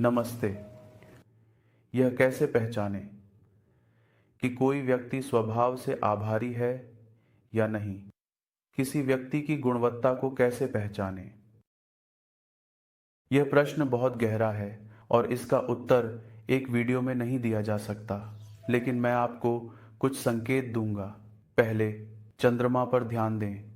नमस्ते। यह कैसे पहचानें कि कोई व्यक्ति स्वभाव से आभारी है या नहीं? किसी व्यक्ति की गुणवत्ता को कैसे पहचानें? यह प्रश्न बहुत गहरा है और इसका उत्तर एक वीडियो में नहीं दिया जा सकता, लेकिन मैं आपको कुछ संकेत दूंगा। पहले, चंद्रमा पर ध्यान दें।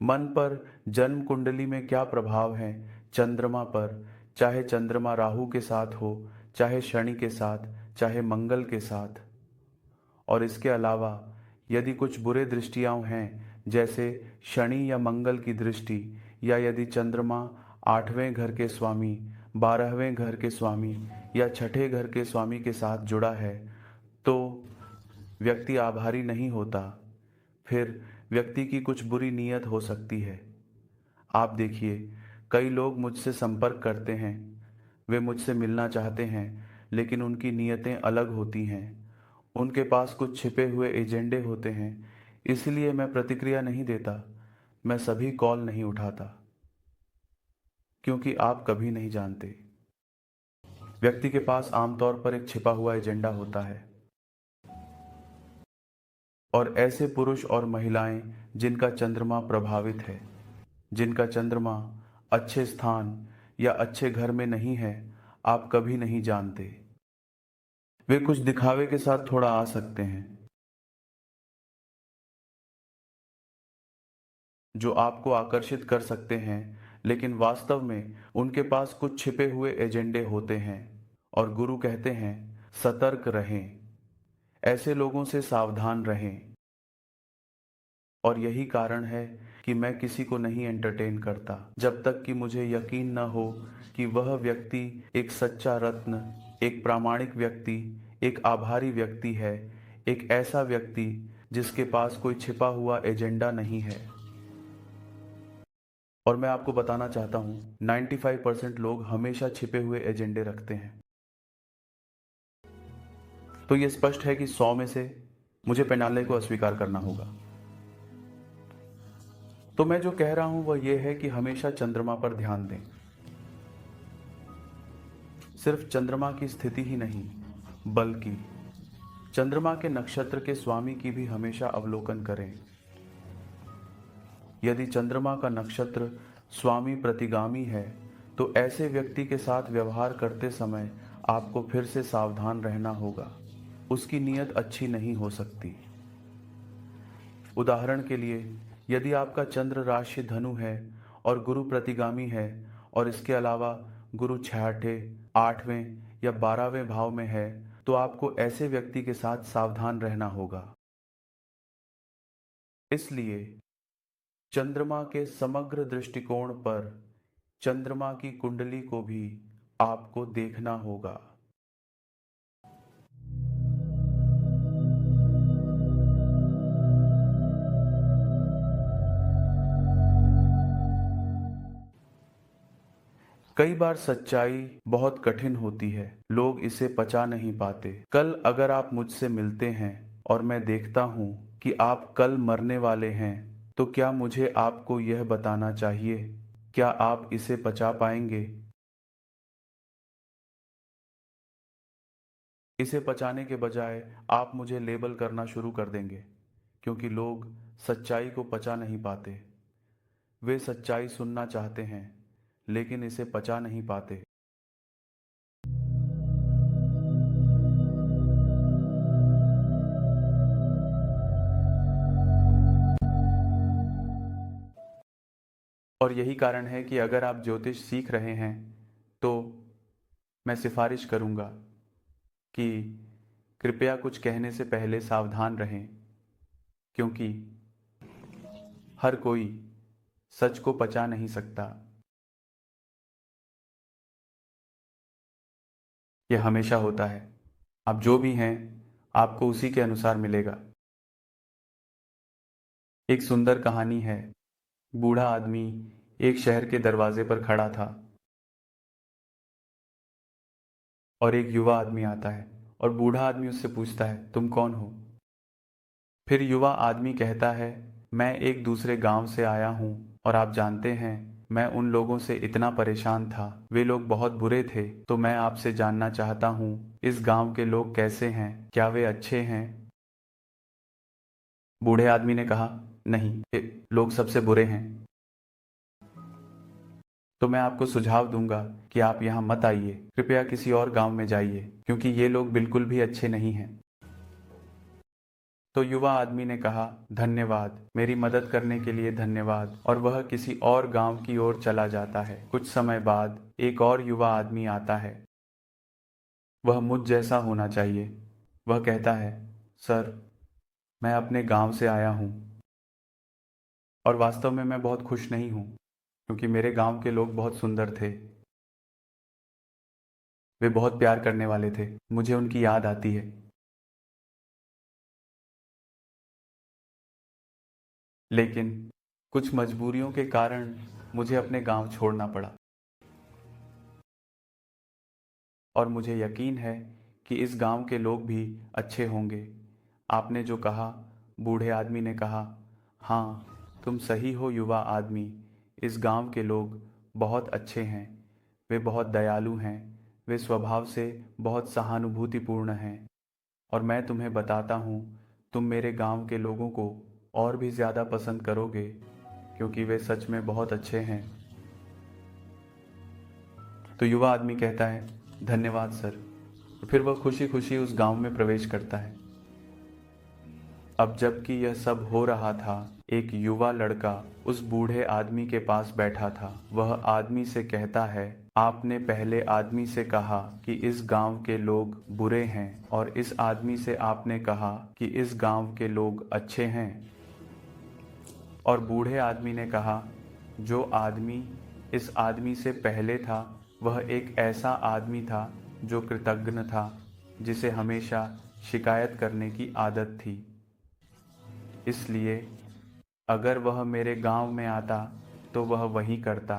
मन पर जन्म कुंडली में क्या प्रभाव है चंद्रमा पर, चाहे चंद्रमा राहु के साथ हो, चाहे शनि के साथ, चाहे मंगल के साथ। और इसके अलावा यदि कुछ बुरे दृष्टियां हैं, जैसे शनि या मंगल की दृष्टि, या यदि चंद्रमा 8वें घर के स्वामी, 12वें घर के स्वामी या छठे घर के स्वामी के साथ जुड़ा है, तो व्यक्ति आभारी नहीं होता। फिर व्यक्ति की कुछ बुरी नीयत हो सकती है। आप देखिए, कई लोग मुझसे संपर्क करते हैं, वे मुझसे मिलना चाहते हैं, लेकिन उनकी नीयतें अलग होती हैं। उनके पास कुछ छिपे हुए एजेंडे होते हैं, इसलिए मैं प्रतिक्रिया नहीं देता। मैं सभी कॉल नहीं उठाता, क्योंकि आप कभी नहीं जानते। व्यक्ति के पास आमतौर पर एक छिपा हुआ एजेंडा होता है, और ऐसे पुरुष और महिलाएं जिनका चंद्रमा प्रभावित है, जिनका चंद्रमा अच्छे स्थान या अच्छे घर में नहीं है, आप कभी नहीं जानते। वे कुछ दिखावे के साथ थोड़ा आ सकते हैं, जो आपको आकर्षित कर सकते हैं, लेकिन वास्तव में उनके पास कुछ छिपे हुए एजेंडे होते हैं। और गुरु कहते हैं, सतर्क रहें, ऐसे लोगों से सावधान रहें। और यही कारण है कि मैं किसी को नहीं एंटरटेन करता, जब तक कि मुझे यकीन न हो कि वह व्यक्ति एक सच्चा रत्न, एक प्रामाणिक व्यक्ति, एक आभारी व्यक्ति है, एक ऐसा व्यक्ति जिसके पास कोई छिपा हुआ एजेंडा नहीं है। और मैं आपको बताना चाहता हूं, 95% लोग हमेशा छिपे हुए एजेंडे रखते हैं। तो यह स्पष्ट है कि 100 में से मुझे 95 को अस्वीकार करना होगा। तो मैं जो कह रहा हूं वह यह है कि हमेशा चंद्रमा पर ध्यान दें। सिर्फ चंद्रमा की स्थिति ही नहीं, बल्कि चंद्रमा के नक्षत्र के स्वामी की भी हमेशा अवलोकन करें। यदि चंद्रमा का नक्षत्र स्वामी प्रतिगामी है, तो ऐसे व्यक्ति के साथ व्यवहार करते समय आपको फिर से सावधान रहना होगा। उसकी नीयत अच्छी नहीं हो सकती। उदाहरण के लिए, यदि आपका चंद्र राशि धनु है और गुरु प्रतिगामी है, और इसके अलावा गुरु 6ठे, 8वें या 12वें भाव में है, तो आपको ऐसे व्यक्ति के साथ सावधान रहना होगा। इसलिए चंद्रमा के समग्र दृष्टिकोण पर चंद्रमा की कुंडली को भी आपको देखना होगा। कई बार सच्चाई बहुत कठिन होती है, लोग इसे पचा नहीं पाते। कल अगर आप मुझसे मिलते हैं और मैं देखता हूं कि आप कल मरने वाले हैं, तो क्या मुझे आपको यह बताना चाहिए? क्या आप इसे पचा पाएंगे? इसे पचाने के बजाय आप मुझे लेबल करना शुरू कर देंगे, क्योंकि लोग सच्चाई को पचा नहीं पाते। वे सच्चाई सुनना चाहते हैं, लेकिन इसे पचा नहीं पाते। और यही कारण है कि अगर आप ज्योतिष सीख रहे हैं, तो मैं सिफारिश करूंगा कि कृपया कुछ कहने से पहले सावधान रहें, क्योंकि हर कोई सच को पचा नहीं सकता। यह हमेशा होता है। आप जो भी हैं, आपको उसी के अनुसार मिलेगा। एक सुंदर कहानी है। बूढ़ा आदमी एक शहर के दरवाजे पर खड़ा था, और एक युवा आदमी आता है और बूढ़ा आदमी उससे पूछता है, तुम कौन हो? फिर युवा आदमी कहता है, मैं एक दूसरे गांव से आया हूं, और आप जानते हैं मैं उन लोगों से इतना परेशान था, वे लोग बहुत बुरे थे। तो मैं आपसे जानना चाहता हूँ, इस गांव के लोग कैसे हैं? क्या वे अच्छे हैं? बूढ़े आदमी ने कहा, नहीं, ये लोग सबसे बुरे हैं। तो मैं आपको सुझाव दूंगा कि आप यहाँ मत आइए, कृपया किसी और गांव में जाइए, क्योंकि ये लोग बिल्कुल भी अच्छे नहीं हैं। तो युवा आदमी ने कहा, धन्यवाद, मेरी मदद करने के लिए धन्यवाद, और वह किसी और गांव की ओर चला जाता है। कुछ समय बाद एक और युवा आदमी आता है। वह मुझ जैसा होना चाहिए। वह कहता है, सर, मैं अपने गांव से आया हूँ और वास्तव में मैं बहुत खुश नहीं हूँ, क्योंकि मेरे गांव के लोग बहुत सुंदर थे। वे बहुत प्यार करने वाले थे। मुझे उनकी याद आती है। लेकिन कुछ मजबूरियों के कारण मुझे अपने गांव छोड़ना पड़ा, और मुझे यकीन है कि इस गांव के लोग भी अच्छे होंगे। आपने जो कहा, बूढ़े आदमी ने कहा, हाँ, तुम सही हो युवा आदमी। इस गांव के लोग बहुत अच्छे हैं। वे बहुत दयालु हैं। वे स्वभाव से बहुत सहानुभूतिपूर्ण हैं। और मैं तुम्हें बताता हूँ, तुम मेरे गांव के लोगों को और भी ज़्यादा पसंद करोगे, क्योंकि वे सच में बहुत अच्छे हैं। तो युवा आदमी कहता है, धन्यवाद सर। फिर वह खुशी खुशी उस गांव में प्रवेश करता है। अब जबकि यह सब हो रहा था, एक युवा लड़का उस बूढ़े आदमी के पास बैठा था। वह आदमी से कहता है, आपने पहले आदमी से कहा कि इस गांव के लोग बुरे हैं, और इस आदमी से आपने कहा कि इस गांव के लोग अच्छे हैं। और बूढ़े आदमी ने कहा, जो आदमी इस आदमी से पहले था, वह एक ऐसा आदमी था जो कृतज्ञ था, जिसे हमेशा शिकायत करने की आदत थी। इसलिए अगर वह मेरे गांव में आता तो वह वही करता।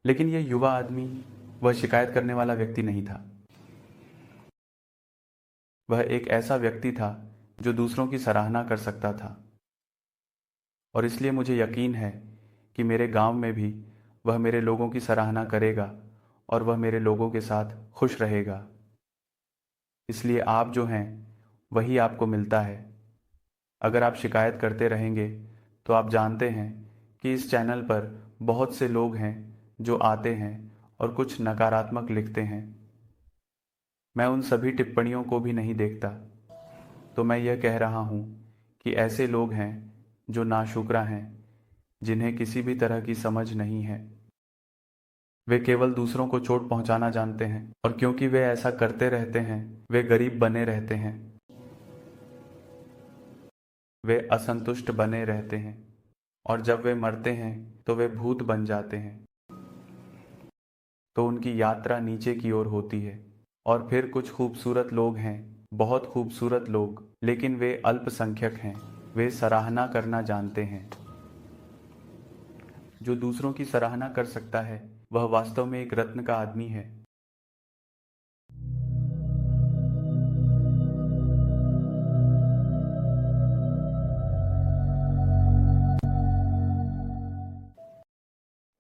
लेकिन यह युवा आदमी वह शिकायत करने वाला व्यक्ति नहीं था। वह एक ऐसा व्यक्ति था जो दूसरों की सराहना कर सकता था। और इसलिए मुझे यकीन है कि मेरे गांव में भी वह मेरे लोगों की सराहना करेगा, और वह मेरे लोगों के साथ खुश रहेगा। इसलिए आप जो हैं, वही आपको मिलता है। अगर आप शिकायत करते रहेंगे तो आप जानते हैं कि इस चैनल पर बहुत से लोग हैं जो आते हैं और कुछ नकारात्मक लिखते हैं। मैं उन सभी टिप्पणियों को भी नहीं देखता। तो मैं यह कह रहा हूँ कि ऐसे लोग हैं जो नाशुक्रा हैं, जिन्हें किसी भी तरह की समझ नहीं है। वे केवल दूसरों को चोट पहुंचाना जानते हैं, और क्योंकि वे ऐसा करते रहते हैं, वे गरीब बने रहते हैं। वे असंतुष्ट बने रहते हैं, और जब वे मरते हैं तो वे भूत बन जाते हैं। तो उनकी यात्रा नीचे की ओर होती है। और फिर कुछ खूबसूरत लोग हैं, बहुत खूबसूरत लोग, लेकिन वे अल्पसंख्यक हैं। वे सराहना करना जानते हैं। जो दूसरों की सराहना कर सकता है, वह वास्तव में एक रत्न का आदमी है।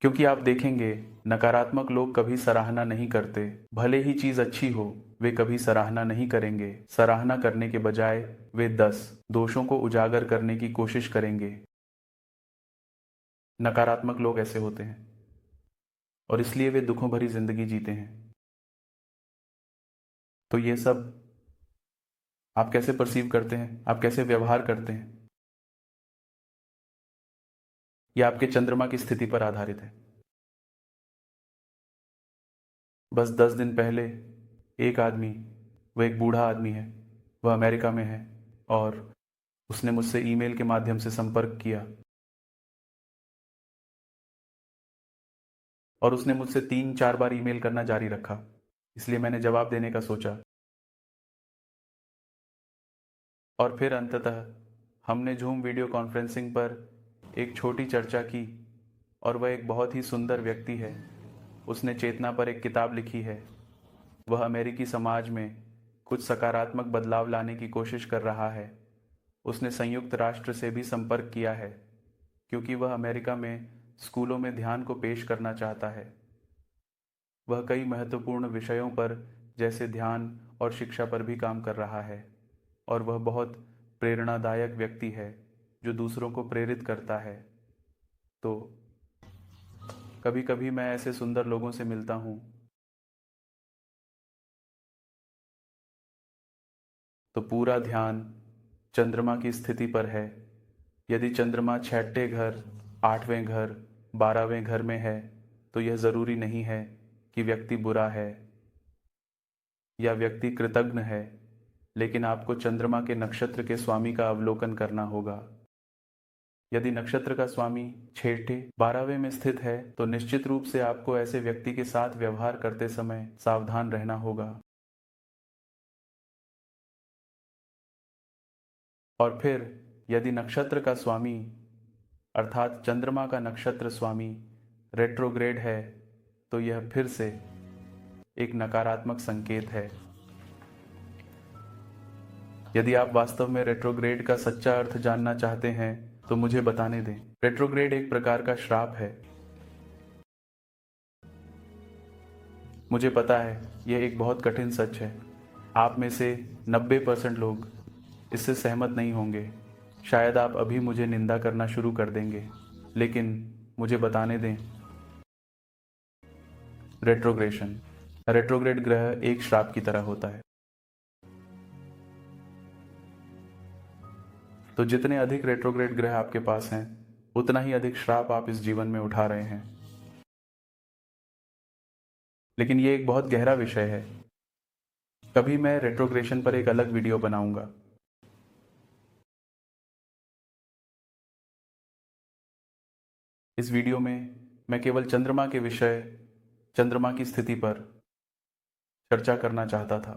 क्योंकि आप देखेंगे, नकारात्मक लोग कभी सराहना नहीं करते। भले ही चीज अच्छी हो, वे कभी सराहना नहीं करेंगे। सराहना करने के बजाय वे 10 दोषों को उजागर करने की कोशिश करेंगे। नकारात्मक लोग ऐसे होते हैं, और इसलिए वे दुखों भरी जिंदगी जीते हैं। तो ये सब आप कैसे परसीव करते हैं, आप कैसे व्यवहार करते हैं, यह आपके चंद्रमा की स्थिति पर आधारित है। बस 10 दिन पहले एक आदमी, वह एक बूढ़ा आदमी है, वह अमेरिका में है, और उसने मुझसे ईमेल के माध्यम से संपर्क किया, और उसने मुझसे 3-4 बार ईमेल करना जारी रखा। इसलिए मैंने जवाब देने का सोचा, और फिर अंततः हमने जूम वीडियो कॉन्फ्रेंसिंग पर एक छोटी चर्चा की। और वह एक बहुत ही सुंदर व्यक्ति है। उसने चेतना पर एक किताब लिखी है। वह अमेरिकी समाज में कुछ सकारात्मक बदलाव लाने की कोशिश कर रहा है। उसने संयुक्त राष्ट्र से भी संपर्क किया है। क्योंकि वह अमेरिका में स्कूलों में ध्यान को पेश करना चाहता है। वह कई महत्वपूर्ण विषयों पर जैसे ध्यान और शिक्षा पर भी काम कर रहा है और वह बहुत प्रेरणादायक व्यक्ति है जो दूसरों को प्रेरित करता है। तो कभी कभी मैं ऐसे सुंदर लोगों से मिलता हूँ तो पूरा ध्यान चंद्रमा की स्थिति पर है। यदि चंद्रमा छठे घर, आठवें घर, 12वें घर में है तो यह जरूरी नहीं है कि व्यक्ति बुरा है या व्यक्ति कृतघ्न है, लेकिन आपको चंद्रमा के नक्षत्र के स्वामी का अवलोकन करना होगा। यदि नक्षत्र का स्वामी छठे 12वें में स्थित है तो निश्चित रूप से आपको ऐसे व्यक्ति के साथ व्यवहार करते समय सावधान रहना होगा। और फिर यदि नक्षत्र का स्वामी अर्थात चंद्रमा का नक्षत्र स्वामी रेट्रोग्रेड है तो यह फिर से एक नकारात्मक संकेत है। यदि आप वास्तव में रेट्रोग्रेड का सच्चा अर्थ जानना चाहते हैं तो मुझे बताने दें। रेट्रोग्रेड एक प्रकार का श्राप है। मुझे पता है यह एक बहुत कठिन सच है। आप में से 90% लोग इससे सहमत नहीं होंगे। शायद आप अभी मुझे निंदा करना शुरू कर देंगे, लेकिन मुझे बताने दें। रेट्रोग्रेड ग्रह एक श्राप की तरह होता है। तो जितने अधिक रेट्रोग्रेड ग्रह आपके पास हैं उतना ही अधिक श्राप आप इस जीवन में उठा रहे हैं। लेकिन ये एक बहुत गहरा विषय है। कभी मैं रेट्रोग्रेशन पर एक अलग वीडियो बनाऊंगा। इस वीडियो में मैं केवल चंद्रमा के विषय, चंद्रमा की स्थिति पर चर्चा करना चाहता था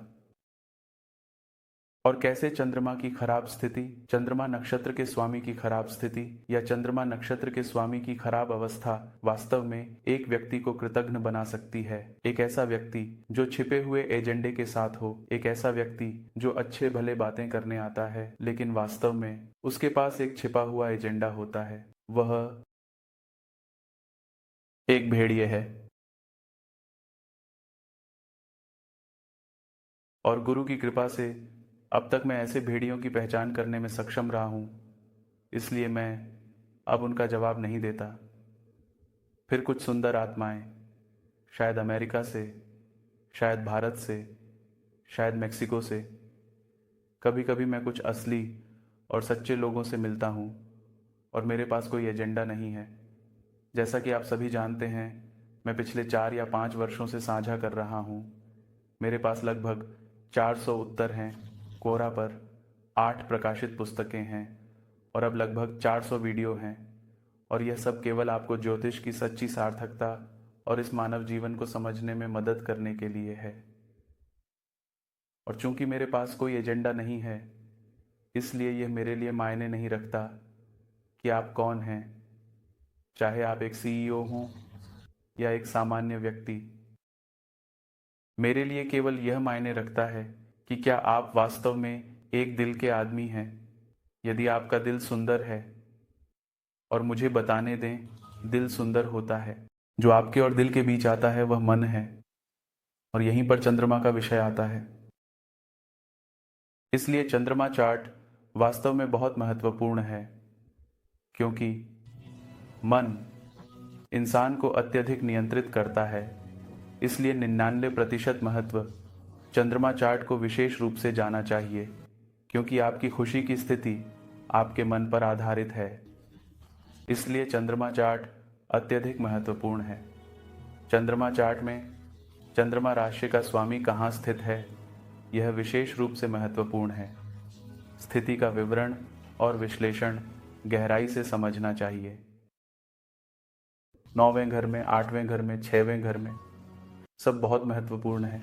और कैसे चंद्रमा की खराब स्थिति, चंद्रमा नक्षत्र के स्वामी की खराब स्थिति या चंद्रमा नक्षत्र के स्वामी की खराब अवस्था वास्तव में एक व्यक्ति को कृतघ्न बना सकती है। एक ऐसा व्यक्ति जो छिपे हुए एजेंडे के साथ हो, एक ऐसा व्यक्ति जो अच्छे भले बातें करने आता है लेकिन वास्तव में उसके पास एक छिपा हुआ एजेंडा होता है। वह एक भेड़िए है। और गुरु की कृपा से अब तक मैं ऐसे भेड़ियों की पहचान करने में सक्षम रहा हूं, इसलिए मैं अब उनका जवाब नहीं देता। फिर कुछ सुंदर आत्माएं, शायद अमेरिका से, शायद भारत से, शायद मेक्सिको से। कभी कभी मैं कुछ असली और सच्चे लोगों से मिलता हूं और मेरे पास कोई एजेंडा नहीं है। जैसा कि आप सभी जानते हैं, मैं पिछले 4 या 5 वर्षों से साझा कर रहा हूं। मेरे पास लगभग 400 उत्तर हैं, कोरा पर 8 प्रकाशित पुस्तकें हैं और अब लगभग 400 वीडियो हैं। और यह सब केवल आपको ज्योतिष की सच्ची सार्थकता और इस मानव जीवन को समझने में मदद करने के लिए है। और चूंकि मेरे पास कोई एजेंडा नहीं है, इसलिए यह मेरे लिए मायने नहीं रखता कि आप कौन हैं, चाहे आप एक सीईओ हों या एक सामान्य व्यक्ति। मेरे लिए केवल यह मायने रखता है कि क्या आप वास्तव में एक दिल के आदमी हैं। यदि आपका दिल सुंदर है, और मुझे बताने दें, दिल सुंदर होता है। जो आपके और दिल के बीच आता है वह मन है, और यहीं पर चंद्रमा का विषय आता है। इसलिए चंद्रमा चार्ट वास्तव में बहुत महत्वपूर्ण है, क्योंकि मन इंसान को अत्यधिक नियंत्रित करता है। इसलिए 99% महत्व चंद्रमा चार्ट को विशेष रूप से जाना चाहिए, क्योंकि आपकी खुशी की स्थिति आपके मन पर आधारित है। इसलिए चंद्रमा चार्ट अत्यधिक महत्वपूर्ण है। चंद्रमा चार्ट में चंद्रमा राशि का स्वामी कहाँ स्थित है, यह विशेष रूप से महत्वपूर्ण है। स्थिति का विवरण और विश्लेषण गहराई से समझना चाहिए। 9वें घर में, 8वें घर में, 6वें घर में, सब बहुत महत्वपूर्ण है।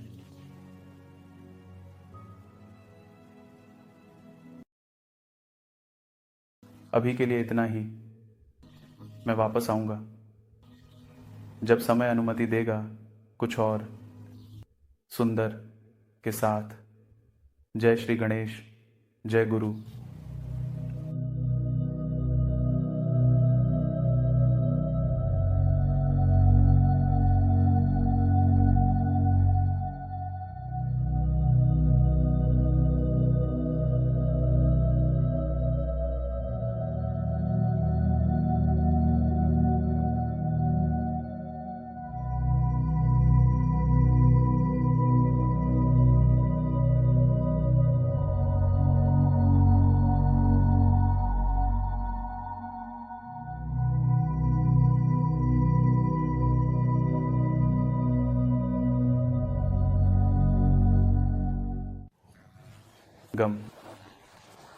अभी के लिए इतना ही। मैं वापस आऊंगा जब समय अनुमति देगा, कुछ और सुंदर के साथ। जय श्री गणेश, जय गुरु। गम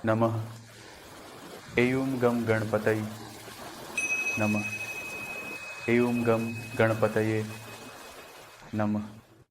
नमः। एयुं गम गणपतये नमः। एयुं गम गणपतये नमः।